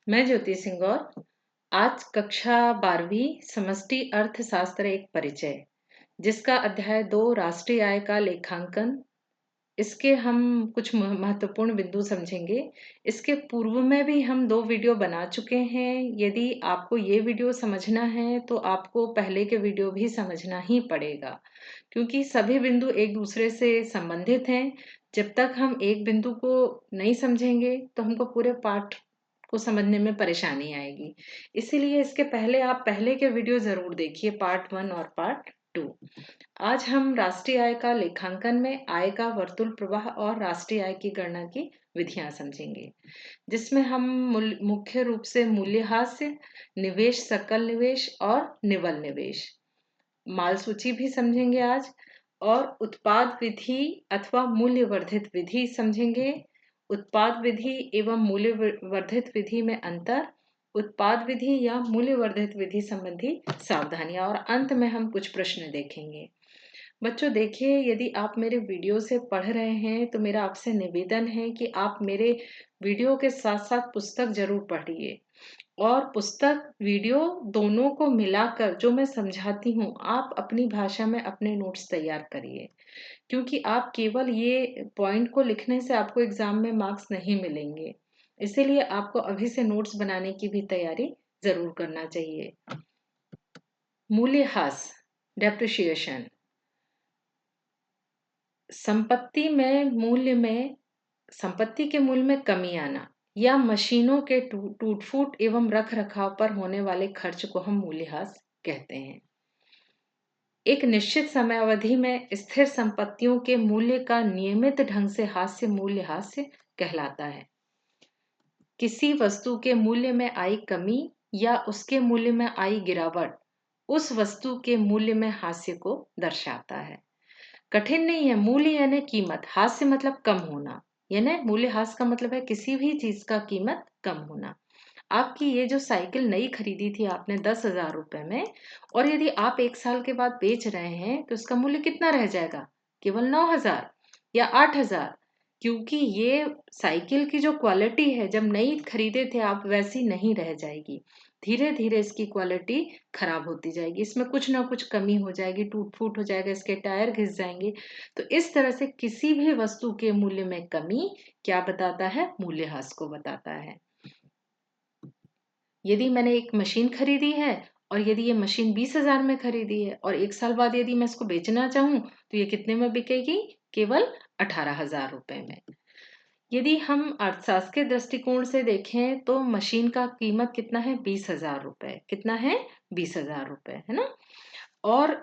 मैं ज्योति सिंह गौर। आज कक्षा 12वीं समष्टि अर्थशास्त्र एक परिचय, जिसका अध्याय 2 राष्ट्रीय आय का लेखांकन। इसके हम कुछ महत्वपूर्ण बिंदु समझेंगे। इसके पूर्व में भी हम 2 वीडियो बना चुके हैं। यदि आपको ये वीडियो समझना है तो आपको पहले के वीडियो भी समझना ही पड़ेगा, क्योंकि सभी बिंदु एक दूसरे से संबंधित हैं। जब तक हम एक बिंदु को नहीं समझेंगे तो हमको पूरे पाठ को समझने में परेशानी आएगी। इसीलिए इसके पहले आप पहले के वीडियो जरूर देखिए, पार्ट 1 और पार्ट 2। आज हम राष्ट्रीय आय का लेखांकन में आय का वर्तुल प्रवाह और राष्ट्रीय आय की गणना की विधियां समझेंगे, जिसमें हम मुख्य रूप से मूल्यह्रास, निवेश, सकल निवेश और निवल निवेश, माल सूची भी समझेंगे आज, और उत्पाद विधि अथवा मूल्य वर्धित विधि समझेंगे। उत्पाद विधि एवं मूल्य वर्धित विधि में अंतर, उत्पाद विधि या मूल्य वर्धित विधि संबंधी सावधानियां, और अंत में हम कुछ प्रश्न देखेंगे। बच्चों देखिए, यदि आप मेरे वीडियो से पढ़ रहे हैं तो मेरा आपसे निवेदन है कि आप मेरे वीडियो के साथ साथ पुस्तक जरूर पढ़िए, और पुस्तक वीडियो दोनों को मिलाकर जो मैं समझाती हूँ आप अपनी भाषा में अपने नोट्स तैयार करिए, क्योंकि आप केवल ये पॉइंट को लिखने से आपको एग्जाम में मार्क्स नहीं मिलेंगे। इसीलिए आपको अभी से नोट्स बनाने की भी तैयारी जरूर करना चाहिए। मूल्यह्रास, डेप्रिसिएशन, संपत्ति के मूल्य में कमी आना या मशीनों के टूट फूट एवं रख रखाव पर होने वाले खर्च को हम मूल्यह्रास कहते हैं। एक निश्चित समयावधि में स्थिर संपत्तियों के मूल्य का नियमित ढंग से हास्य मूल्यह्रास कहलाता है। किसी वस्तु के मूल्य में आई कमी या उसके मूल्य में आई गिरावट उस वस्तु के मूल्य में हास्य को दर्शाता है। कठिन नहीं है। मूल्य यानी कीमत, हास्य मतलब कम होना, यानी मूल्यह्रास का मतलब है किसी भी चीज का कीमत कम होना। आपकी ये जो साइकिल नई खरीदी थी आपने 10,000 रुपए में, और यदि आप 1 साल के बाद बेच रहे हैं तो उसका मूल्य कितना रह जाएगा? केवल 9,000 या 8,000, क्योंकि ये साइकिल की जो क्वालिटी है जब नई खरीदे थे आप वैसी नहीं रह जाएगी। धीरे धीरे इसकी क्वालिटी खराब होती जाएगी, इसमें कुछ ना कुछ कमी हो जाएगी, टूट फूट हो जाएगा, इसके टायर घिस जाएंगे। तो इस तरह से किसी भी वस्तु के मूल्य में कमी क्या बताता है? मूल्यह्रास को बताता है। यदि मैंने एक मशीन खरीदी है और यदि ये मशीन 20,000 में खरीदी है और 1 साल बाद यदि मैं इसको बेचना चाहूं तो ये कितने में बिकेगी? केवल 18,000 रुपए में। यदि हम अर्थशास्त्र के दृष्टिकोण से देखें तो मशीन का कीमत कितना है? 20,000 रुपए। कितना है? 20,000 रुपए, है ना। और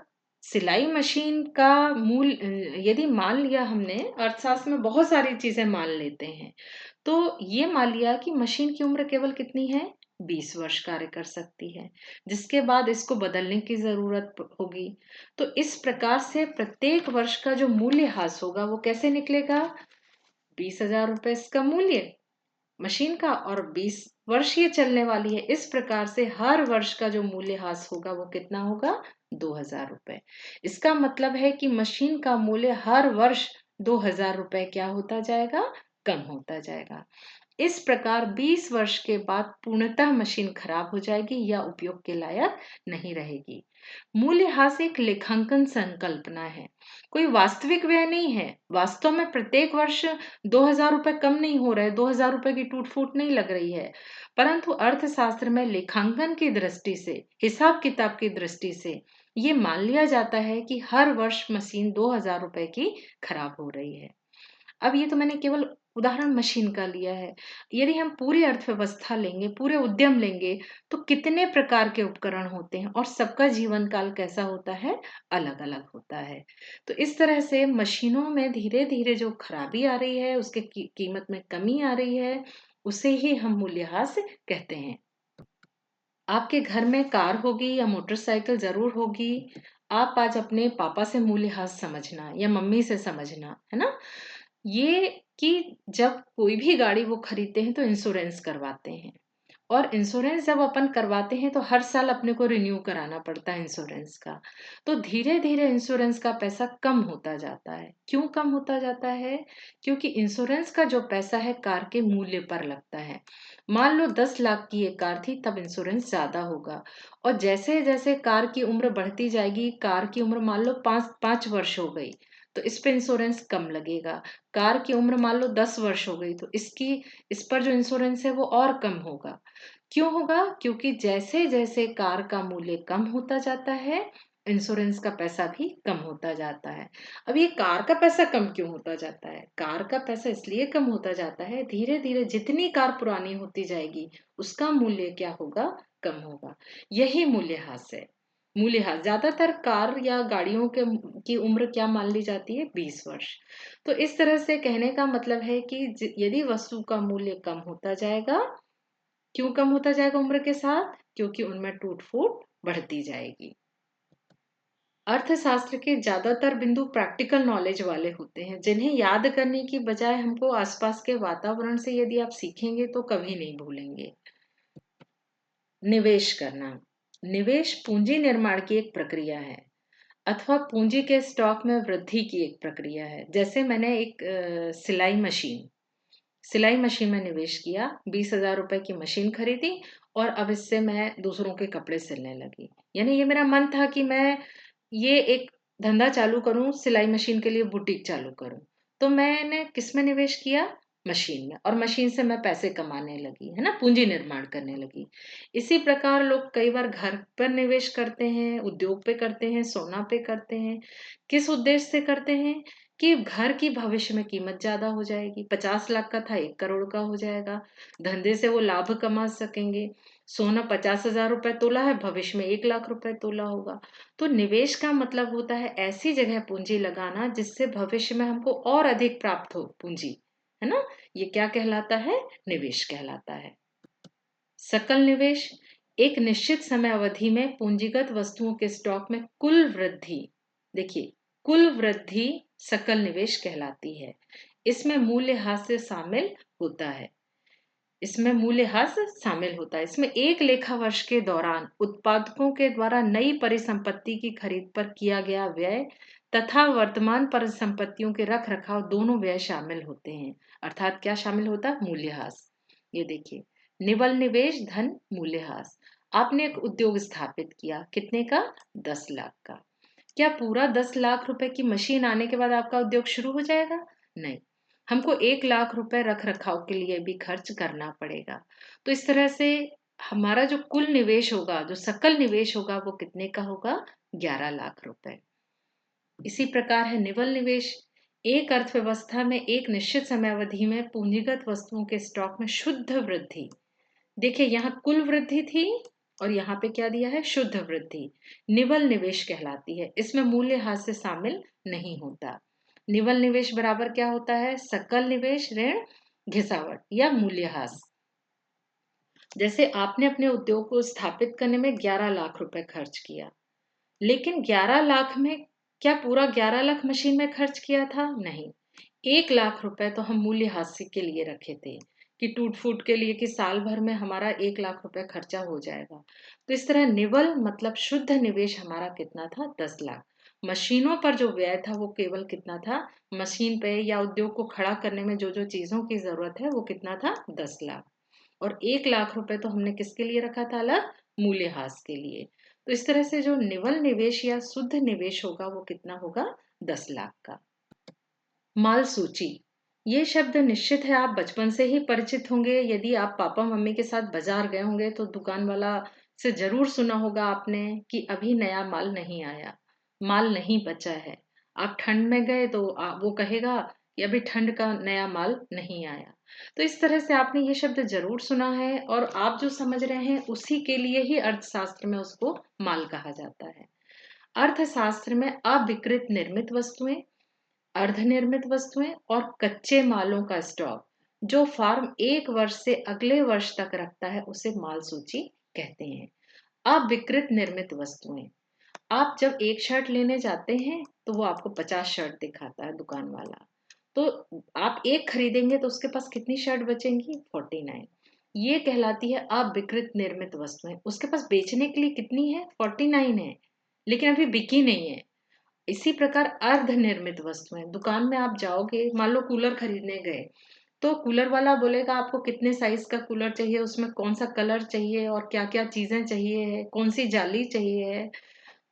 सिलाई मशीन का मूल्य, यदि मान लिया हमने, अर्थशास्त्र में बहुत सारी चीजें मान लेते हैं, तो ये मान लिया कि मशीन की उम्र केवल कितनी है? 20 वर्ष कार्य कर सकती है, जिसके बाद इसको बदलने की जरूरत होगी। तो इस प्रकार से प्रत्येक वर्ष का जो मूल्यह्रास होगा वो कैसे निकलेगा? 20,000 रुपए इसका मूल्य मशीन का, और 20 वर्ष ये चलने वाली है। इस प्रकार से हर वर्ष का जो मूल्यह्रास होगा वो कितना होगा? 2,000 रुपए। इसका मतलब है कि मशीन का मूल्य हर वर्ष 2,000 रुपए क्या होता जाएगा? कम होता जाएगा। इस प्रकार 20 वर्ष के बाद पूर्णतः मशीन खराब हो जाएगी या उपयोग के लायक नहीं रहेगी। मूल्यह्रास एक लेखांकन संकल्पना है, कोई वास्तविक व्यय नहीं है। वास्तव में प्रत्येक वर्ष 2,000 रुपए कम नहीं हो रहे, 2,000 रुपए की टूट फूट नहीं लग रही है, परंतु अर्थशास्त्र में लेखांकन की दृष्टि से, हिसाब किताब की दृष्टि से ये मान लिया जाता है कि हर वर्ष मशीन 2,000 रुपए की खराब हो रही है। अब ये तो मैंने केवल उदाहरण मशीन का लिया है। यदि हम पूरी अर्थव्यवस्था लेंगे, पूरे उद्यम लेंगे, तो कितने प्रकार के उपकरण होते हैं और सबका जीवन काल कैसा होता है? अलग अलग होता है। तो इस तरह से मशीनों में धीरे धीरे जो खराबी आ रही है, उसके कीमत में कमी आ रही है, उसे ही हम मूल्यह्रास कहते हैं। आपके घर में कार होगी या मोटरसाइकिल जरूर होगी। आप आज अपने पापा से मूल्यह्रास समझना या मम्मी से समझना, है ना। ये कि जब कोई भी गाड़ी वो खरीदते हैं तो इंश्योरेंस करवाते हैं, और इंश्योरेंस जब अपन करवाते हैं तो हर साल अपने को रिन्यू कराना पड़ता है इंश्योरेंस का। तो धीरे धीरे इंश्योरेंस का पैसा कम होता जाता है। क्यों कम होता जाता है? क्योंकि इंश्योरेंस का जो पैसा है कार के मूल्य पर लगता है। मान लो 10 लाख की एक कार थी, तब इंश्योरेंस ज्यादा होगा। और जैसे जैसे कार की उम्र बढ़ती जाएगी, कार की उम्र मान लो 5 वर्ष हो गई, तो इस पे इंश्योरेंस कम लगेगा। कार की उम्र मान लो 10 वर्ष हो गई, तो इस पर जो इंश्योरेंस है वो और कम होगा। क्यों होगा? क्योंकि जैसे जैसे कार का मूल्य कम होता जाता है, इंश्योरेंस का पैसा भी कम होता जाता है। अब ये कार का पैसा कम क्यों होता जाता है? कार का पैसा इसलिए कम होता जाता है, धीरे धीरे जितनी कार पुरानी होती जाएगी उसका मूल्य क्या होगा? कम होगा। यही मूल्यह्रास है। मूल्यह्रास, ज्यादातर कार या गाड़ियों के की उम्र क्या मान ली जाती है? 20 वर्ष। तो इस तरह से कहने का मतलब है कि यदि वस्तु का मूल्य कम होता जाएगा, क्यों कम होता जाएगा उम्र के साथ? क्योंकि उनमें टूट फूट बढ़ती जाएगी। अर्थशास्त्र के ज्यादातर बिंदु प्रैक्टिकल नॉलेज वाले होते हैं, जिन्हें याद करने की बजाय हमको आसपास के वातावरण से यदि आप सीखेंगे तो कभी नहीं भूलेंगे। निवेश करना। निवेश पूंजी निर्माण की एक प्रक्रिया है, अथवा पूंजी के स्टॉक में वृद्धि की एक प्रक्रिया है। जैसे मैंने एक सिलाई मशीन में निवेश किया, 20,000 रुपए की मशीन खरीदी, और अब इससे मैं दूसरों के कपड़े सिलने लगी। यानी ये मेरा मन था कि मैं ये एक धंधा चालू करूं, सिलाई मशीन के लिए बुटीक चालू करूं। तो मैंने किस में निवेश किया? मशीन में। और मशीन से मैं पैसे कमाने लगी, है ना, पूंजी निर्माण करने लगी। इसी प्रकार लोग कई बार घर पर निवेश करते हैं, उद्योग पे करते हैं, सोना पे करते हैं। किस उद्देश्य से करते हैं? कि घर की भविष्य में कीमत ज्यादा हो जाएगी, 50 लाख का था 1 करोड़ का हो जाएगा, धंधे से वो लाभ कमा सकेंगे। सोना 50,000 रुपए तोला है, भविष्य में 1 लाख रुपए तोला होगा। तो निवेश का मतलब होता है ऐसी जगह पूंजी लगाना जिससे भविष्य में हमको और अधिक प्राप्त हो पूंजी, है ना। ये क्या कहलाता है? निवेश कहलाता है। सकल निवेश, एक निश्चित समय अवधि में पूंजीगत वस्तुओं के स्टॉक में कुल वृद्धि। देखिए, कुल वृद्धि सकल निवेश कहलाती है। इसमें मूल्यह्रास से शामिल होता है। इसमें एक लेखा वर्ष के दौरान उत्पादकों के द्वारा नई परिसंपत्ति की खरीद पर किया गया व्यय तथा वर्तमान परिसंपत्तियों के रख रखाव दोनों व्यय शामिल होते हैं। अर्थात क्या शामिल होता है? मूल्यह्रास। ये देखिए, निवल निवेश धन मूल्यह्रास। आपने एक उद्योग स्थापित किया, कितने का? 10 लाख का। क्या पूरा 10 लाख रुपए की मशीन आने के बाद आपका उद्योग शुरू हो जाएगा? नहीं, हमको 1 लाख रुपए रख रखाव के लिए भी खर्च करना पड़ेगा। तो इस तरह से हमारा जो कुल निवेश होगा, जो सकल निवेश होगा, वो कितने का होगा? 11 लाख रुपए। इसी प्रकार है निवल निवेश, एक अर्थव्यवस्था में एक निश्चित समय अवधि में पूंजीगत वस्तुओं के स्टॉक में शुद्ध वृद्धि। देखिए, यहाँ कुल वृद्धि थी और यहाँ पे क्या दिया है? शुद्ध वृद्धि। निवल निवेश कहलाती है। इसमें मूल्यह्रास से शामिल नहीं होता। निवल निवेश बराबर क्या होता है? सकल निवेश ऋण घिसावट या मूल्यह्रास। जैसे आपने अपने उद्योग को स्थापित करने में 11 लाख रुपए खर्च किया, लेकिन 11 लाख में क्या पूरा 11 लाख मशीन में खर्च किया था? नहीं, 1 लाख रुपए तो हम मूल्यह्रास के लिए रखे थे, कि टूट फूट के लिए, कि साल भर में हमारा 1 लाख रुपए खर्चा हो जाएगा। तो इस तरह निवल मतलब शुद्ध निवेश हमारा कितना था? 10 लाख। मशीनों पर जो व्यय था वो केवल कितना था? मशीन पे या उद्योग को खड़ा करने में जो जो चीजों की जरूरत है वो कितना था? 10 लाख। और 1 लाख रुपए तो हमने किसके लिए रखा था अलग? मूल्यह्रास के लिए। तो इस तरह से जो निवल निवेश या शुद्ध निवेश होगा वो कितना होगा? 10 लाख का। माल सूची, ये शब्द निश्चित है आप बचपन से ही परिचित होंगे। यदि आप पापा मम्मी के साथ बाजार गए होंगे तो दुकान वाला से जरूर सुना होगा आपने कि अभी नया माल नहीं आया, माल नहीं बचा है। आप ठंड में गए तो वो कहेगा कि अभी ठंड का नया माल नहीं आया। तो इस तरह से आपने ये शब्द जरूर सुना है, और आप जो समझ रहे हैं उसी के लिए ही अर्थशास्त्र में उसको माल कहा जाता है। अर्थशास्त्र में अविकृत निर्मित वस्तुएं, अर्धनिर्मित वस्तुएं और कच्चे मालों का स्टॉक जो फार्म 1 वर्ष से अगले वर्ष तक रखता है उसे माल सूची कहते हैं। अविकृत निर्मित वस्तुएं, आप जब एक शर्ट लेने जाते हैं तो वो आपको 50 शर्ट दिखाता है दुकान वाला। तो आप एक खरीदेंगे तो उसके पास कितनी शर्ट बचेंगी? 49। ये कहलाती है अविकृत निर्मित वस्तुएं। उसके पास बेचने के लिए कितनी है? 49 है, लेकिन अभी बिकी नहीं है। इसी प्रकार अर्ध निर्मित वस्तुएं, दुकान में आप जाओगे, मान लो कूलर खरीदने गए, तो कूलर वाला बोलेगा आपको कितने साइज का कूलर चाहिए, उसमें कौन सा कलर चाहिए और क्या क्या चीजें चाहिए है, कौन सी जाली चाहिए है।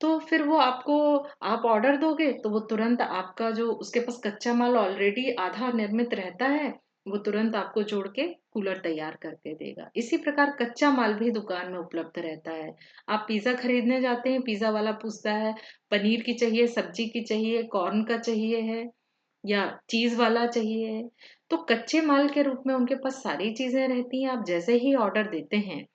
तो फिर वो आपको, आप ऑर्डर दोगे तो वो तुरंत आपका जो उसके पास कच्चा माल ऑलरेडी आधा निर्मित रहता है, वो तुरंत आपको जोड़ के कूलर तैयार करके देगा। इसी प्रकार कच्चा माल भी दुकान में उपलब्ध रहता है। आप पिज्जा खरीदने जाते हैं, पिज्जा वाला पूछता है पनीर की चाहिए, सब्जी की चाहिए, कॉर्न का चाहिए है या चीज वाला चाहिए है। तो कच्चे माल के रूप में उनके पास सारी चीजें रहती हैं। आप जैसे ही ऑर्डर देते हैं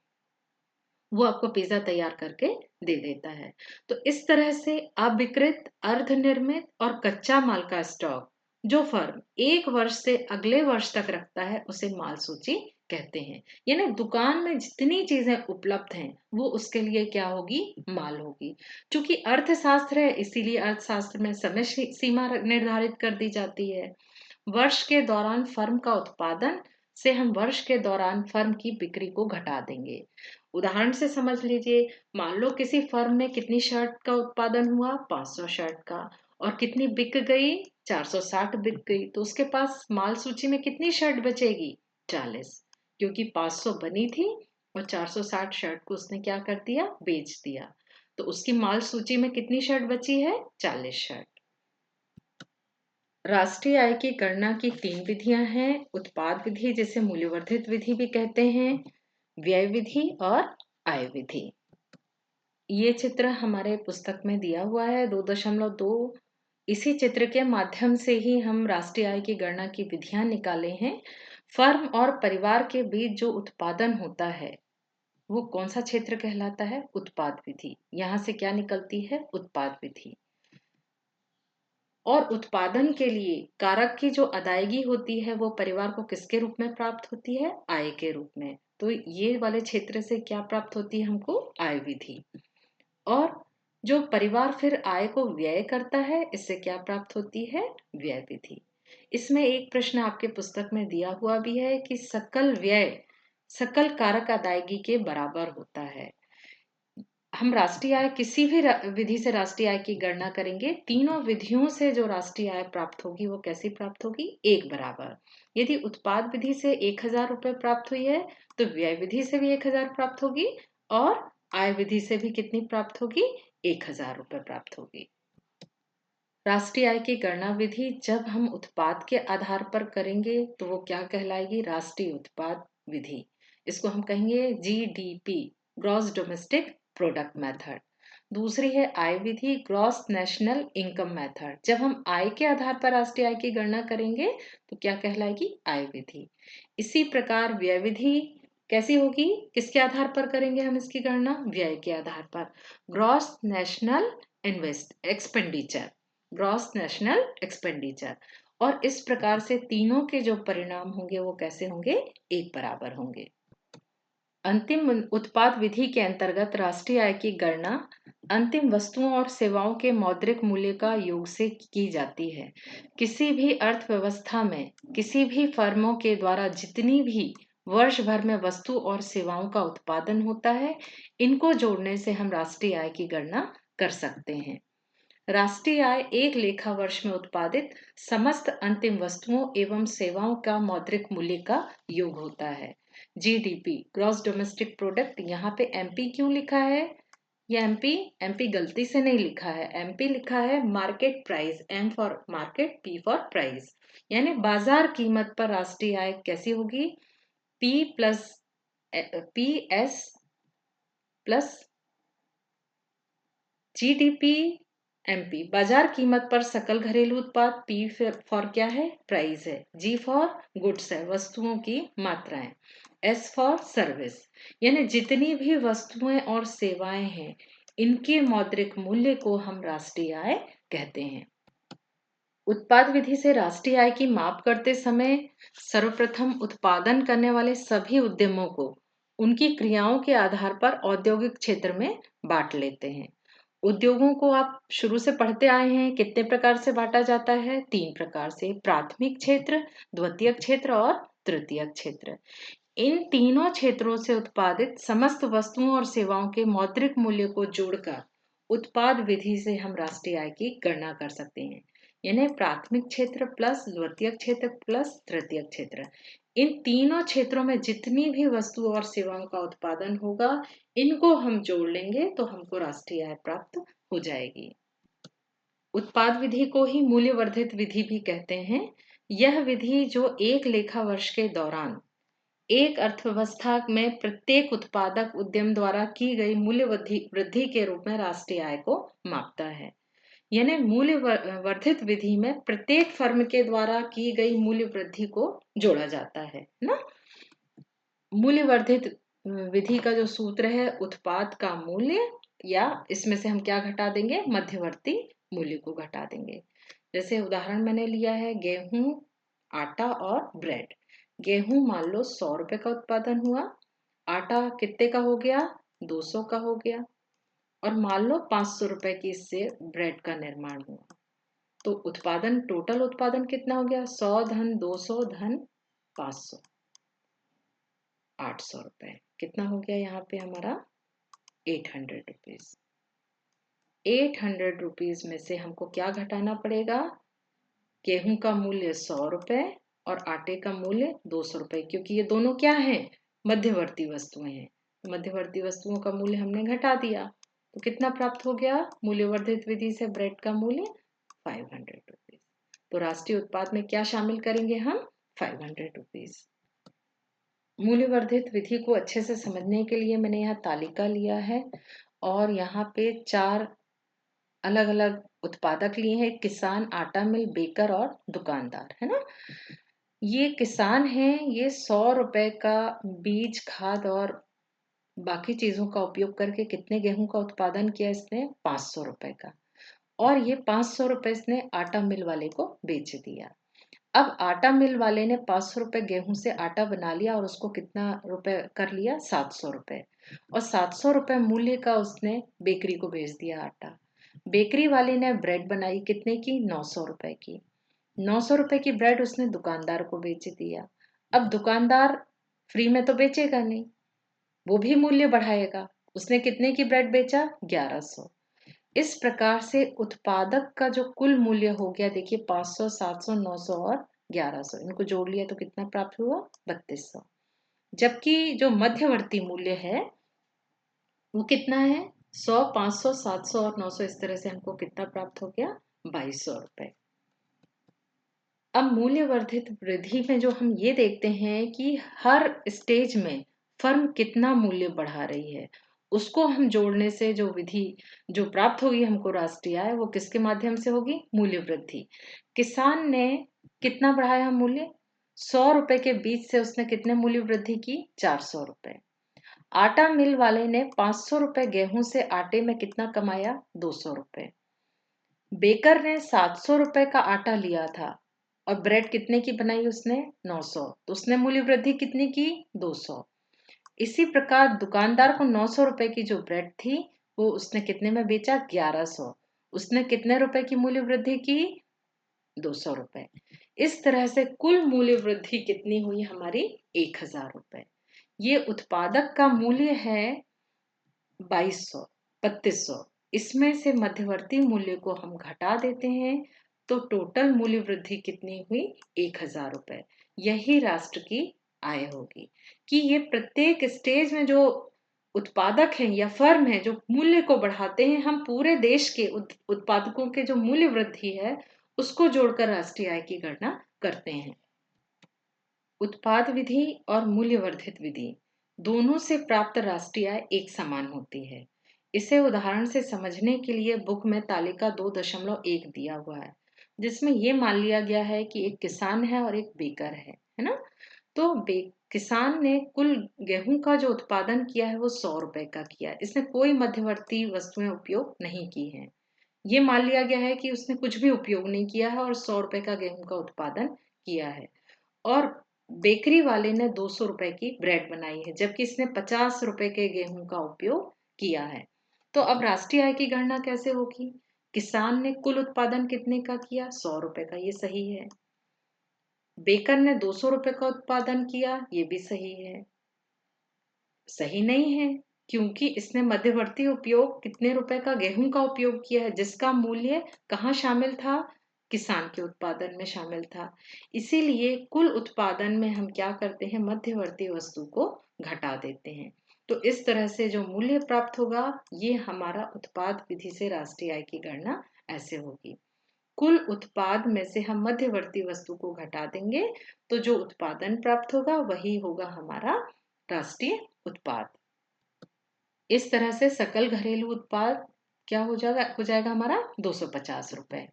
वो आपको पिज्जा तैयार करके दे देता है। तो इस तरह से अविकृत, अर्धनिर्मित और कच्चा माल का स्टॉक जो फर्म 1 वर्ष से अगले वर्ष तक रखता है उसे माल सूची कहते हैं। यानी दुकान में जितनी चीजें उपलब्ध हैं वो उसके लिए क्या होगी? माल होगी। क्योंकि अर्थशास्त्र है, इसीलिए अर्थशास्त्र में समय सीमा निर्धारित कर दी जाती है। वर्ष के दौरान फर्म का उत्पादन से हम वर्ष के दौरान फर्म की बिक्री को घटा देंगे। उदाहरण से समझ लीजिए, मान लो किसी फर्म में कितनी शर्ट का उत्पादन हुआ? 500 शर्ट का। और कितनी बिक गई? 460 बिक गई। तो उसके पास माल सूची में कितनी शर्ट बचेगी? 40। क्योंकि 500 बनी थी और 460 शर्ट को उसने क्या कर दिया? बेच दिया। तो उसकी माल सूची में कितनी शर्ट बची है? 40 शर्ट। राष्ट्रीय आय की गणना की 3 विधियां हैं। उत्पाद विधि, जिसे मूल्यवर्धित विधि भी कहते हैं, व्यय विधि और आय विधि। ये चित्र हमारे पुस्तक में दिया हुआ है 2.2। इसी चित्र के माध्यम से ही हम राष्ट्रीय आय की गणना की विधियां निकाले हैं। फर्म और परिवार के बीच जो उत्पादन होता है वो कौन सा क्षेत्र कहलाता है? उत्पाद विधि। यहाँ से क्या निकलती है? उत्पाद विधि। और उत्पादन के लिए कारक की जो अदायगी होती है वो परिवार को किसके रूप में प्राप्त होती है? आय के रूप में। तो ये वाले क्षेत्र से क्या प्राप्त होती है हमको? आय विधि। और जो परिवार फिर आय को व्यय करता है, इससे क्या प्राप्त होती है? व्यय विधि। इसमें एक प्रश्न आपके पुस्तक में दिया हुआ भी है कि सकल व्यय सकल कारक अदायगी के बराबर होता है। हम राष्ट्रीय आय किसी भी विधि से राष्ट्रीय आय की गणना करेंगे, तीनों विधियों से जो राष्ट्रीय आय प्राप्त होगी वो कैसी प्राप्त होगी? एक बराबर। यदि उत्पाद विधि से 1000 रुपये प्राप्त हुई है तो व्यय विधि से भी 1000 प्राप्त होगी और आय विधि से भी कितनी प्राप्त होगी? 1000 रुपये प्राप्त होगी। राष्ट्रीय आय की गणना विधि जब हम उत्पाद के आधार पर करेंगे तो वो क्या कहलाएगी? राष्ट्रीय उत्पाद विधि। इसको हम कहेंगे GDP, gross domestic product method. दूसरी है आय विधि, ग्रॉस नेशनल इनकम मेथड। जब हम आय के आधार पर राष्ट्रीय आय की गणना करेंगे तो क्या कहलाएगी? आय विधि। इसी प्रकार व्यय विधि कैसी होगी? किसके आधार पर करेंगे हम इसकी गणना? व्यय के आधार पर, gross national expenditure, gross national expenditure. और इस प्रकार से तीनों के जो परिणाम होंगे वो कैसे होंगे? एक बराबर होंगे। अंतिम उत्पाद विधि के अंतर्गत राष्ट्रीय आय की गणना अंतिम वस्तुओं और सेवाओं के मौद्रिक मूल्य का योग से की जाती है। किसी भी अर्थव्यवस्था में किसी भी फर्मों के द्वारा जितनी भी वर्ष भर में वस्तु और सेवाओं का उत्पादन होता है, इनको जोड़ने से हम राष्ट्रीय आय की गणना कर सकते हैं। राष्ट्रीय आय एक लेखा वर्ष में उत्पादित समस्त अंतिम वस्तुओं एवं सेवाओं का मौद्रिक मूल्य का योग होता है। GDP, gross domestic product. यहाँ पे MP क्यों लिखा है? ये MP गलती से नहीं लिखा है। MP लिखा है market price, M for market, P for price. यानी बाजार कीमत पर राष्ट्रीय आय कैसी होगी? PS plus GDP MP। बाजार कीमत पर सकल घरेलू उत्पाद। P फॉर क्या है? प्राइस है। G फॉर गुड्स है, वस्तुओं की मात्राएं। S फॉर सर्विस, यानी जितनी भी वस्तुएं और सेवाएं हैं इनके मौद्रिक मूल्य को हम राष्ट्रीय आय कहते हैं। उत्पाद विधि से राष्ट्रीय आय की माप करते समय सर्वप्रथम उत्पादन करने वाले सभी उद्यमों को उनकी क्रियाओं के आधार पर औद्योगिक क्षेत्र में बांट लेते हैं। उद्योगों को आप शुरू से पढ़ते आए हैं, कितने प्रकार से बांटा जाता है? 3 प्रकार से, प्राथमिक क्षेत्र, द्वितीयक क्षेत्र और तृतीयक क्षेत्र। इन तीनों क्षेत्रों से उत्पादित समस्त वस्तुओं और सेवाओं के मौद्रिक मूल्य को जोड़कर उत्पाद विधि से हम राष्ट्रीय आय की गणना कर सकते हैं। यानी प्राथमिक क्षेत्र प्लस द्वितीयक क्षेत्र प्लस तृतीयक क्षेत्र, इन तीनों क्षेत्रों में जितनी भी वस्तुओं और सेवाओं का उत्पादन होगा, इनको हम जोड़ लेंगे तो हमको राष्ट्रीय आय प्राप्त हो जाएगी। उत्पाद विधि को ही मूल्यवर्धित विधि भी कहते हैं। यह विधि जो एक लेखा वर्ष के दौरान एक अर्थव्यवस्था में प्रत्येक उत्पादक उद्यम द्वारा की गई मूल्य वृद्धि के रूप में राष्ट्रीय आय को मापता है। यानी मूल्य वर्धित विधि में प्रत्येक फर्म के द्वारा की गई मूल्य वृद्धि को जोड़ा जाता है ना। मूल्य वर्धित विधि का जो सूत्र है, उत्पाद का मूल्य, या इसमें से हम क्या घटा देंगे, मध्यवर्ती मूल्य को घटा देंगे। जैसे उदाहरण मैंने लिया है गेहूं, आटा और ब्रेड। गेहूं मान लो 100 रुपए का उत्पादन हुआ, आटा कितने का हो गया, 200 का हो गया, और मान लो 500 रुपए की इससे ब्रेड का निर्माण हुआ। तो उत्पादन, टोटल उत्पादन कितना हो गया, 100 धन 200 धन 500, 800 रुपए। कितना हो गया यहाँ पे हमारा, 800 रुपीज। 800 रुपीज में से हमको क्या घटाना पड़ेगा, गेहूं का मूल्य 100 रुपए और आटे का मूल्य 200 रुपए, क्योंकि ये दोनों क्या हैं, मध्यवर्ती वस्तुएं हैं। मध्यवर्ती वस्तुओं का मूल्य हमने घटा दिया, तो कितना प्राप्त हो गया, मूल्यवर्धित विधि से ब्रेड का मूल्य 500 रुपीज। तो राष्ट्रीय उत्पाद में क्या शामिल करेंगे हम, 500 रुपीज। मूल्यवर्धित विधि को अच्छे से समझने के लिए मैंने यहाँ तालिका लिया है, और यहाँ पे 4 अलग अलग उत्पादक लिए हैं, किसान, आटा मिल, बेकर और दुकानदार, है ना। ये किसान है, ये 100 रुपए का बीज, खाद और बाकी चीजों का उपयोग करके कितने गेहूं का उत्पादन किया इसने, 500 रुपए का, और ये 500 रुपए इसने आटा मिल वाले को बेच दिया। अब आटा मिल वाले ने 500 रुपए गेहूं से आटा बना लिया और उसको कितना रुपए कर लिया, 700 रुपए, और 700 रुपए मूल्य का उसने बेकरी को भेज दिया आटा। बेकरी वाले ने ब्रेड बनाई कितने की, 900 रुपए की। 900 रुपए की ब्रेड उसने दुकानदार को बेच दिया। अब दुकानदार फ्री में तो बेचेगा नहीं, वो भी मूल्य बढ़ाएगा। उसने कितने की ब्रेड बेचा, 1100। इस प्रकार से उत्पादक का जो कुल मूल्य हो गया, देखिए 500, 700, 900 और 1100, इनको जोड़ लिया तो कितना प्राप्त हुआ, 3200। जबकि जो मध्यवर्ती मूल्य है वो कितना है, 100, 500, 700 और 900, इस तरह से हमको कितना प्राप्त हो गया, 2200 रुपए। अब मूल्यवर्धित वृद्धि में जो हम ये देखते हैं कि हर स्टेज में फर्म कितना मूल्य बढ़ा रही है, उसको हम जोड़ने से जो विधि जो प्राप्त होगी हमको राष्ट्रीय आय, वो किसके माध्यम से होगी, मूल्य वृद्धि। किसान ने कितना बढ़ाया मूल्य, 100 रुपए के बीज से उसने कितने मूल्य वृद्धि की, 400 रुपए। आटा मिल वाले ने 500 रुपए गेहूं से आटे में कितना कमाया, 200 रुपए। बेकर ने 700 रुपए का आटा लिया था और ब्रेड कितने की बनाई उसने, 900, तो उसने मूल्य वृद्धि कितनी की, 200। इसी प्रकार दुकानदार को 900 रुपए की जो ब्रेड थी वो उसने कितने में बेचा, 1100, उसने कितने रुपए की मूल्य वृद्धि की, 200 रुपए। इस तरह से कुल मूल्य वृद्धि कितनी हुई हमारी, 1000 रुपए। ये उत्पादक का मूल्य है 2200, 3200। इसमें से मध्यवर्ती मूल्य को हम घटा देते हैं तो टोटल मूल्य वृद्धि कितनी हुई, 1000 रुपए। यही राष्ट्र की आय होगी कि ये प्रत्येक स्टेज में जो उत्पादक हैं या फर्म है जो मूल्य को बढ़ाते हैं, हम पूरे देश के उत्पादकों के जो मूल्य वृद्धि है उसको जोड़कर राष्ट्रीय आय की गणना करते हैं। उत्पाद विधि और मूल्यवर्धित विधि दोनों से प्राप्त राष्ट्रीय आय एक समान होती है। इसे उदाहरण से समझने के लिए बुक में तालिका 2.1 दिया हुआ है, जिसमें ये मान लिया गया है कि एक किसान है और एक बेकर है ना। तो किसान ने कुल गेहूं का जो उत्पादन किया है वो 100 रुपए का किया है, इसने कोई मध्यवर्ती वस्तुएं उपयोग नहीं की हैं। ये मान लिया गया है कि उसने कुछ भी उपयोग नहीं किया है और 100 रुपए का गेहूं का उत्पादन किया है। और बेकरी वाले ने 200 रुपए की ब्रेड बनाई है, जबकि इसने 50 रुपए के गेहूं का उपयोग किया है। तो अब राष्ट्रीय आय की गणना कैसे होगी, किसान ने कुल उत्पादन कितने का किया, 100 रुपए का, ये सही है। बेकर ने 200 रुपए का उत्पादन किया, ये भी सही है। सही नहीं है, क्योंकि इसने मध्यवर्ती उपयोग कितने रुपए का गेहूं का उपयोग किया है, जिसका मूल्य कहाँ शामिल था, किसान के उत्पादन में शामिल था। इसीलिए कुल उत्पादन में हम क्या करते हैं, मध्यवर्ती वस्तु को घटा देते हैं। तो इस तरह से जो मूल्य प्राप्त होगा, ये हमारा उत्पाद विधि से राष्ट्रीय आय की गणना ऐसे होगी। कुल उत्पाद में से हम मध्यवर्ती वस्तु को घटा देंगे, तो जो उत्पादन प्राप्त होगा वही होगा हमारा राष्ट्रीय उत्पाद। इस तरह से सकल घरेलू उत्पाद क्या हो जाएगा हमारा 250 रुपए।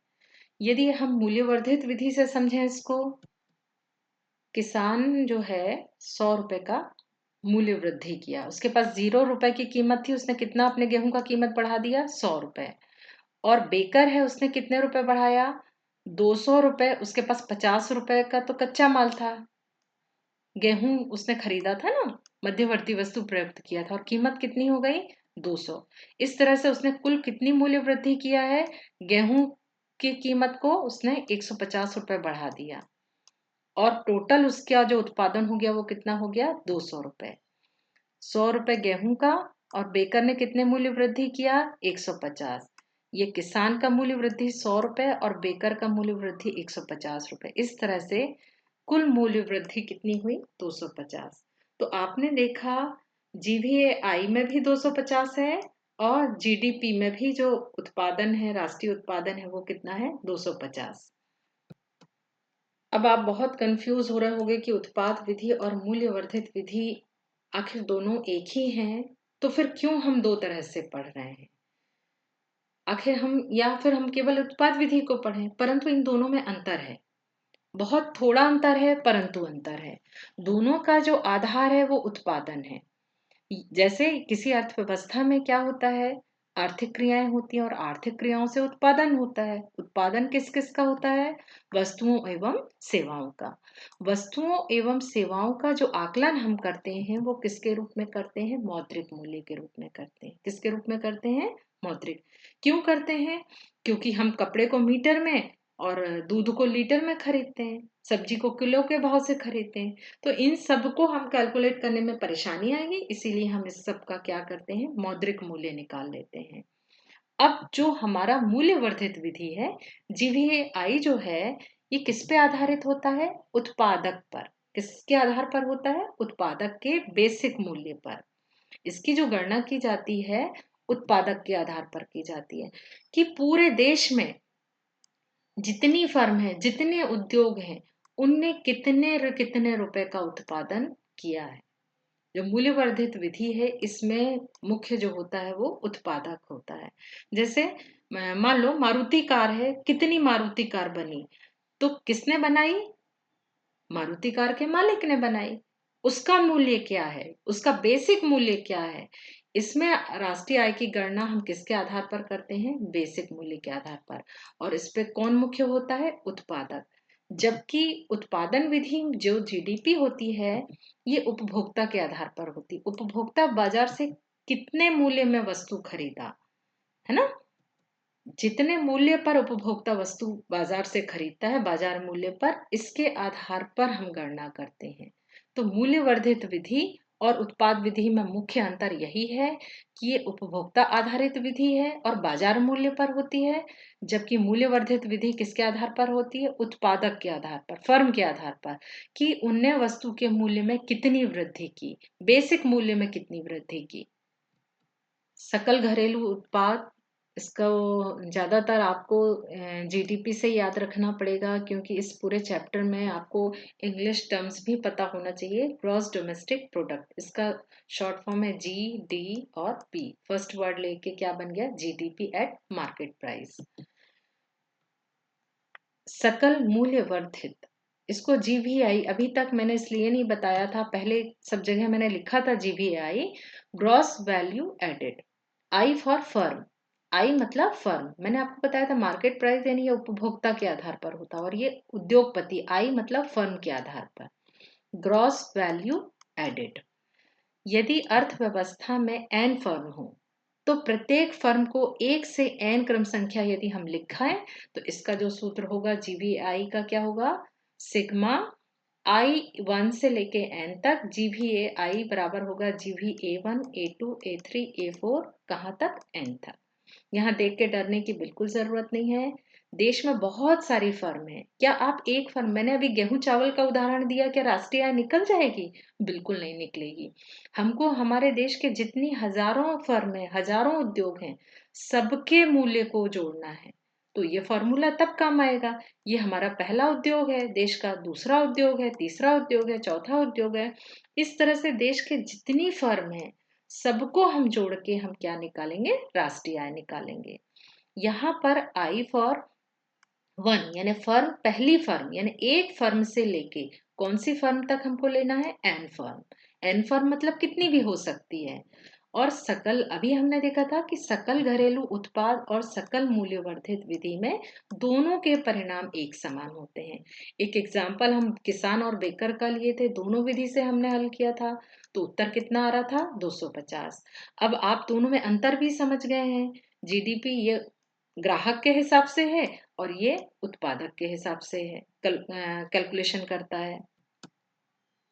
यदि हम मूल्यवर्धित विधि से समझें इसको, किसान जो है 100 रुपए का मूल्य वृद्धि किया, उसके पास 0 रुपए की कीमत थी, उसने कितना अपने गेहूं का कीमत बढ़ा दिया, 100 रुपए। और बेकर है, उसने कितने रुपए बढ़ाया, 200 रुपए। उसके पास 50 रुपए का तो कच्चा माल था, गेहूं उसने खरीदा था ना, मध्यवर्ती वस्तु प्रयुक्त किया था, और कीमत कितनी हो गई, 200। इस तरह से उसने कुल कितनी मूल्य वृद्धि किया है, गेहूं की कीमत को उसने 150 रुपए बढ़ा दिया, और टोटल उसका जो उत्पादन हो गया वो कितना हो गया, 200 रुपए। 100 रुपए गेहूं का, और बेकर ने कितने मूल्य वृद्धि किया, 150। ये किसान का मूल्य वृद्धि 100 रुपए और बेकर का मूल्य वृद्धि 150 रुपए। इस तरह से कुल मूल्य वृद्धि कितनी हुई, 250। तो आपने देखा जीवीएआई में भी 250 है, और जीडीपी में भी जो उत्पादन है, राष्ट्रीय उत्पादन है, वो कितना है, 250। अब आप बहुत कंफ्यूज हो रहे होंगे कि उत्पाद विधि और मूल्यवर्धित विधि आखिर दोनों एक ही हैं, तो फिर क्यों हम दो तरह से पढ़ रहे हैं, आखिर हम, या फिर हम केवल उत्पाद विधि को पढ़ें। परंतु इन दोनों में अंतर है, बहुत थोड़ा अंतर है, परंतु अंतर है। दोनों का जो आधार है वो उत्पादन है। जैसे किसी अर्थव्यवस्था में क्या होता है, आर्थिक क्रियाएं होती हैं, और आर्थिक क्रियाओं से उत्पादन होता है। उत्पादन किस किस का होता है, वस्तुओं एवं सेवाओं का। वस्तुओं एवं सेवाओं का जो आकलन हम करते हैं वो किसके रूप में करते हैं, मौद्रिक मूल्य के रूप में करते हैं। किसके रूप में करते हैं, मौद्रिक। क्यों करते हैं, क्योंकि हम कपड़े को मीटर में और दूध को लीटर में खरीदते हैं, सब्जी को किलो के भाव से खरीदते हैं। तो इन सब को हम कैलकुलेट करने में परेशानी आएगी, इसीलिए हम इस सब का क्या करते हैं, मौद्रिक मूल्य निकाल लेते हैं। अब जो हमारा मूल्यवर्धित विधि है, जीवीएआई जो है, ये किस पे आधारित होता है, उत्पादक पर। किसके आधार पर होता है, उत्पादक के बेसिक मूल्य पर। इसकी जो गणना की जाती है उत्पादक के आधार पर की जाती है, कि पूरे देश में जितनी फर्म है, जितने उद्योग हैं, उनने कितने कितने रुपए का उत्पादन किया है। जो मूल्यवर्धित विधि है, इसमें मुख्य जो होता है वो उत्पादक होता है। जैसे मान लो मारुति कार है, कितनी मारुति कार बनी, तो किसने बनाई, मारुति कार के मालिक ने बनाई। उसका मूल्य क्या है, उसका बेसिक मूल्य क्या है। इसमें राष्ट्रीय आय की गणना हम किसके आधार पर करते हैं, बेसिक मूल्य के आधार पर। और इस पे कौन मुख्य होता है, उत्पादक। जबकि उत्पादन विधि जो जीडीपी होती है, ये उपभोक्ता के आधार पर होती है। उपभोक्ता बाजार से कितने मूल्य में वस्तु खरीदा, है ना, जितने मूल्य पर उपभोक्ता वस्तु बाजार से खरीदता है, बाजार मूल्य पर, इसके आधार पर हम गणना करते हैं। तो मूल्यवर्धित विधि और उत्पाद विधि में मुख्य अंतर यही है कि ये उपभोक्ता आधारित विधि है और बाजार मूल्य पर होती है, जबकि मूल्यवर्धित विधि किसके आधार पर होती है, उत्पादक के आधार पर, फर्म के आधार पर, कि उनने वस्तु के मूल्य में कितनी वृद्धि की, बेसिक मूल्य में कितनी वृद्धि की। सकल घरेलू उत्पाद, इसको ज़्यादातर आपको जीडीपी से याद रखना पड़ेगा, क्योंकि इस पूरे चैप्टर में आपको इंग्लिश टर्म्स भी पता होना चाहिए। ग्रॉस डोमेस्टिक प्रोडक्ट, इसका शॉर्ट फॉर्म है जी डी और पी। फर्स्ट वर्ड लेके क्या बन गया, जीडीपी एट मार्केट प्राइस। सकल मूल्य वर्धित, इसको जीवीआई अभी तक मैंने इसलिए नहीं बताया था, पहले सब जगह मैंने लिखा था GVI, gross value added. I for firm, I मतलब फर्म, मैंने आपको बताया था मार्केट प्राइस यानी ये उपभोक्ता के आधार पर होता है, और ये उद्योगपति, आई मतलब फर्म के आधार पर। ग्रॉस वैल्यू एडेड, यदि अर्थव्यवस्था में एन फर्म हो, तो प्रत्येक फर्म को 1 से n क्रम संख्या यदि हम लिखाएं, तो इसका जो सूत्र होगा जीवीआई का क्या होगा, सिग्मा I1 से लेके N तक GVA I बराबर होगा GVA1 A2 A3 A4 कहाँ तक N तक। यहाँ देख के डरने की बिल्कुल जरूरत नहीं है। देश में बहुत सारी फर्म है। क्या आप एक फर्म, मैंने अभी गेहूं चावल का उदाहरण दिया, क्या राष्ट्रीय आय निकल जाएगी? बिल्कुल नहीं निकलेगी। हमको हमारे देश के जितनी हजारों फर्म है, हजारों उद्योग हैं, सबके मूल्य को जोड़ना है। तो ये फॉर्मूला तब काम आएगा। ये हमारा पहला उद्योग है, देश का दूसरा उद्योग है, तीसरा उद्योग है, चौथा उद्योग है। इस तरह से देश के जितनी फर्म है सबको हम जोड़ के हम क्या निकालेंगे? राष्ट्रीय आय निकालेंगे। यहाँ पर आई फॉर वन यानी फर्म, पहली फर्म यानी एक फर्म से लेके कौन सी फर्म तक हमको लेना है? N firm. एन फर्म मतलब कितनी भी हो सकती है। और सकल, अभी हमने देखा था कि सकल घरेलू उत्पाद और सकल मूल्यवर्धित विधि में दोनों के परिणाम एक समान होते हैं। एक एग्जाम्पल हम किसान और बेकर का लिए थे, दोनों विधि से हमने हल किया था, तो उत्तर कितना आ रहा था? 250। अब आप दोनों में अंतर भी समझ गए हैं। जीडीपी ये ग्राहक के हिसाब से है और ये उत्पादक के हिसाब से है, कैलकुलेशन करता है।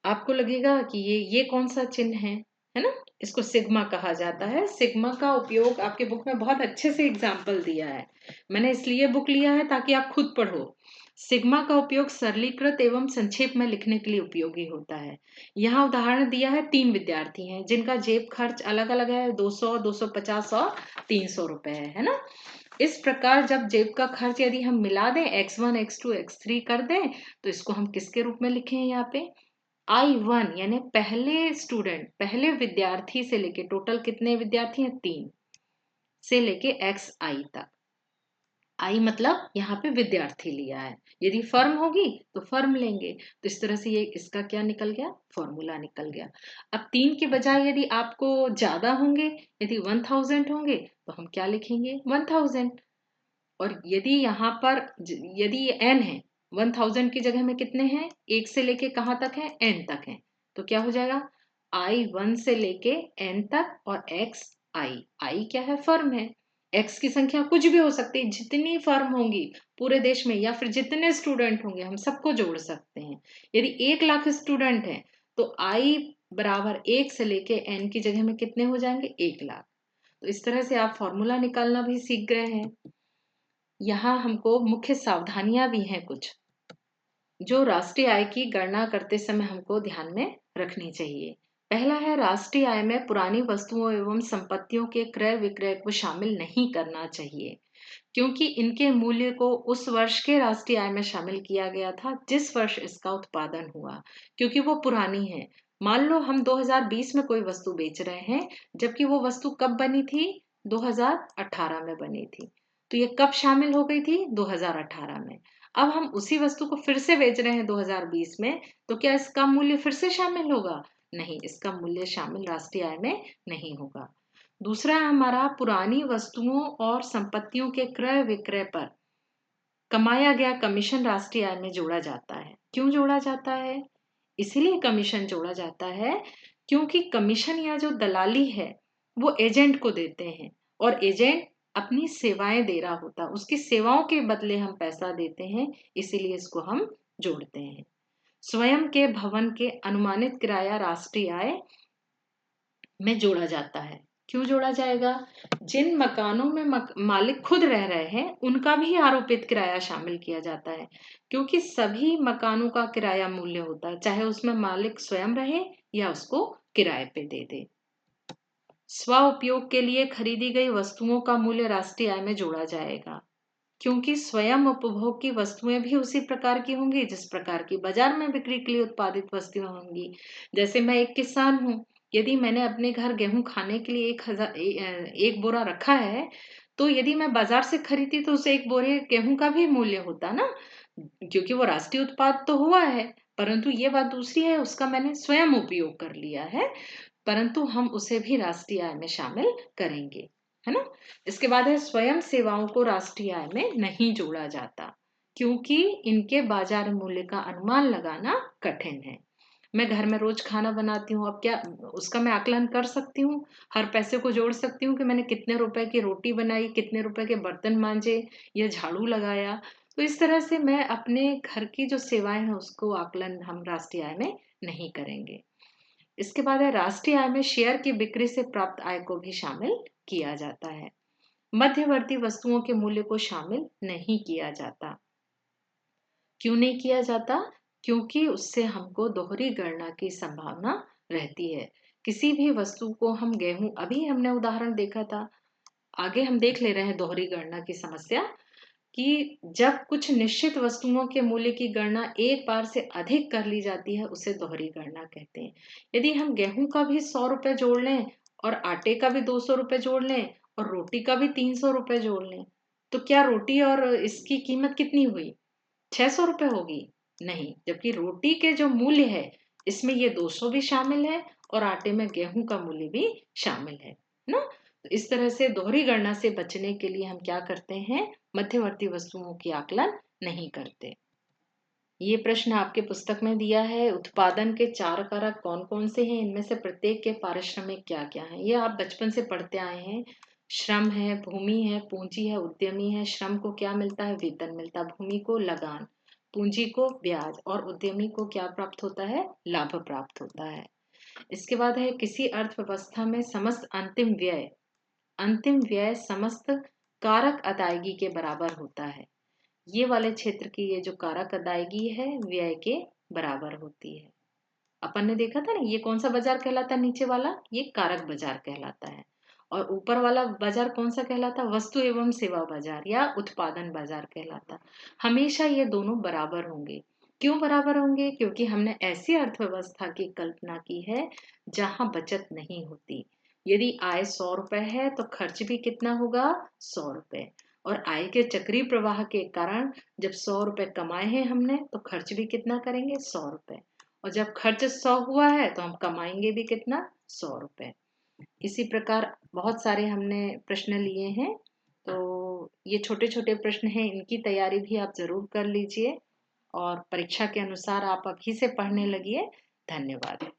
आपको लगेगा कि ये कौन सा चिन्ह है ना? इसको सिग्मा कहा जाता है। सिग्मा का उपयोग आपके बुक में बहुत अच्छे से एग्जाम्पल दिया है। मैंने इसलिए बुक लिया है ताकि आप खुद पढ़ो। सिग्मा का उपयोग सरलीकृत एवं संक्षेप में लिखने के लिए उपयोगी होता है। यहाँ उदाहरण दिया है, 3 विद्यार्थी हैं जिनका जेब खर्च अलग अलग है, 200, 250 और 300 रुपए है ना? इस प्रकार जब जेब का खर्च यदि हम मिला दें, x1 x2 x3 कर दें, तो इसको हम किसके रूप में लिखें? यहाँ पे I1 यानी पहले स्टूडेंट, पहले विद्यार्थी से लेके, टोटल कितने विद्यार्थी हैं? 3 से लेके XI तक। आई मतलब यहाँ पे विद्यार्थी लिया है। यदि फर्म होगी तो फर्म लेंगे। तो इस तरह से ये इसका क्या निकल गया? फॉर्मूला निकल गया। अब 3 के बजाय यदि आपको ज्यादा होंगे, यदि 1000 होंगे, तो हम क्या लिखेंगे? 1000। और यदि यहाँ पर यदि ये n है, 1000 की जगह में कितने हैं? 1 से लेके कहाँ तक है? n तक है। तो क्या हो जाएगा? I1 से लेके n तक और I क्या है? फर्म है। x की संख्या कुछ भी हो सकती है, जितनी फर्म होंगी पूरे देश में या फिर जितने स्टूडेंट होंगे हम सबको जोड़ सकते हैं। यदि 1 लाख स्टूडेंट हैं तो I बराबर 1 से लेके n की जगह में कितने हो जाएंगे? 1 लाख। तो इस तरह से आप फॉर्मूला निकालना भी सीख गए हैं। यहाँ हमको मुख्य सावधानियां भी हैं कुछ, जो राष्ट्रीय आय की गणना करते समय हमको ध्यान में रखनी चाहिए। पहला है, राष्ट्रीय आय में पुरानी वस्तुओं एवं संपत्तियों के क्रय विक्रय को शामिल नहीं करना चाहिए, क्योंकि इनके मूल्य को उस वर्ष के राष्ट्रीय आय में शामिल किया गया था जिस वर्ष इसका उत्पादन हुआ, क्योंकि वो पुरानी है। मान लो हम 2020 में कोई वस्तु बेच रहे हैं, जबकि वो वस्तु कब बनी थी? 2018 में बनी थी। तो ये कब शामिल हो गई थी? 2018 में। अब हम उसी वस्तु को फिर से बेच रहे हैं 2020 में, तो क्या इसका मूल्य फिर से शामिल होगा? नहीं, इसका मूल्य शामिल राष्ट्रीय आय में नहीं होगा। दूसरा है हमारा, पुरानी वस्तुओं और संपत्तियों के क्रय विक्रय पर कमाया गया कमीशन राष्ट्रीय आय में जोड़ा जाता है। क्यों जोड़ा जाता है? इसीलिए कमीशन जोड़ा जाता है क्योंकि कमीशन या जो दलाली है वो एजेंट को देते हैं, और एजेंट अपनी सेवाएं दे रहा होता है, उसकी सेवाओं के बदले हम पैसा देते हैं, इसीलिए इसको हम जोड़ते हैं। स्वयं के भवन के अनुमानित किराया राष्ट्रीय आय में जोड़ा जाता है। क्यों जोड़ा जाएगा? जिन मकानों में मालिक खुद रह रहे हैं उनका भी आरोपित किराया शामिल किया जाता है, क्योंकि सभी मकानों का किराया मूल्य होता है, चाहे उसमें मालिक स्वयं रहे या उसको किराए पे दे दे। स्व उपयोग के लिए खरीदी गई वस्तुओं का मूल्य राष्ट्रीय आय में जोड़ा जाएगा, क्योंकि स्वयं उपभोग की वस्तुएं भी उसी प्रकार की होंगी जिस प्रकार की बाजार में बिक्री के लिए उत्पादित वस्तुएं होंगी। जैसे मैं एक किसान हूँ, यदि मैंने अपने घर गेहूं खाने के लिए 1 बोरा रखा है, तो यदि मैं बाजार से खरीदती तो उसे 1 बोरे गेहूं का भी मूल्य होता ना, क्योंकि वो राष्ट्रीय उत्पाद तो हुआ है। परंतु ये बात दूसरी है, उसका मैंने स्वयं उपयोग कर लिया है, परंतु हम उसे भी राष्ट्रीय आय में शामिल करेंगे, है ना? इसके बाद है, स्वयं सेवाओं को राष्ट्रीय आय में नहीं जोड़ा जाता, क्योंकि इनके बाजार मूल्य का अनुमान लगाना कठिन है। मैं घर में रोज खाना बनाती हूँ, अब क्या उसका मैं आकलन कर सकती हूँ? हर पैसे को जोड़ सकती हूँ कि मैंने कितने रुपए की रोटी बनाई, कितने रुपए के बर्तन मांजे या झाड़ू लगाया? तो इस तरह से मैं अपने घर की जो सेवाएं हैं उसको आकलन हम राष्ट्रीय आय में नहीं करेंगे। इसके बाद है राष्ट्रीय आय में शेयर की बिक्री से प्राप्त आय को भी शामिल किया जाता है। मध्यवर्ती वस्तुओं के मूल्य को शामिल नहीं किया जाता। क्यों नहीं किया जाता? क्योंकि उससे हमको दोहरी गणना की संभावना रहती है। किसी भी वस्तु को हम गेहूं, अभी हमने उदाहरण देखा था, आगे हम देख ले रहे हैं दोहरी गणना की समस्या, कि जब कुछ निश्चित वस्तुओं के मूल्य की गणना एक बार से अधिक कर ली जाती है उसे दोहरी गणना कहते हैं। यदि हम गेहूं का भी 100 रुपए जोड़ लें और आटे का भी 200 रुपए जोड़ लें और रोटी का भी 300 रुपए जोड़ लें, तो क्या रोटी और इसकी कीमत कितनी हुई? 600 रुपए होगी? नहीं, जबकि रोटी के जो मूल्य है इसमें ये 200 भी शामिल है और आटे में गेहूं का मूल्य भी शामिल है ना। तो इस तरह से दोहरी गणना से बचने के लिए हम क्या करते हैं? मध्यवर्ती वस्तुओं की आकलन नहीं करते। ये प्रश्न आपके पुस्तक में दिया है, उत्पादन के 4 कारक कौन कौन से हैं, इनमें से प्रत्येक के पारिश्रमिक क्या क्या हैं? ये आप बचपन से पढ़ते आए हैं। श्रम है, भूमि है, पूंजी है, उद्यमी है। श्रम को क्या मिलता है? वेतन मिलता है। भूमि को लगान, पूंजी को ब्याज और उद्यमी को क्या प्राप्त होता है? लाभ प्राप्त होता है। इसके बाद है किसी अर्थव्यवस्था में समस्त अंतिम व्यय समस्त कारक अदायगी के बराबर होता है। ये वाले क्षेत्र की ये जो कारक अदायगी है व्यय के बराबर होती है। अपन ने देखा था ना, ये कौन सा बाजार कहलाता है? नीचे वाला ये कारक बाजार कहलाता है और ऊपर वाला बाजार कौन सा कहलाता? वस्तु एवं सेवा बाजार या उत्पादन बाजार कहलाता। हमेशा ये दोनों बराबर होंगे। क्यों बराबर होंगे? क्योंकि हमने ऐसी अर्थव्यवस्था की कल्पना की है जहां बचत नहीं होती। यदि आय 100 रुपए है तो खर्च भी कितना होगा? 100 रुपए। और आय के चक्रीय प्रवाह के कारण जब 100 रुपए कमाए हैं हमने तो खर्च भी कितना करेंगे? 100 रुपए। और जब खर्च 100 हुआ है तो हम कमाएंगे भी कितना? 100 रुपए। इसी प्रकार बहुत सारे हमने प्रश्न लिए हैं। तो ये छोटे छोटे प्रश्न हैं, इनकी तैयारी भी आप जरूर कर लीजिए और परीक्षा के अनुसार आप अभी से पढ़ने लगिए। धन्यवाद।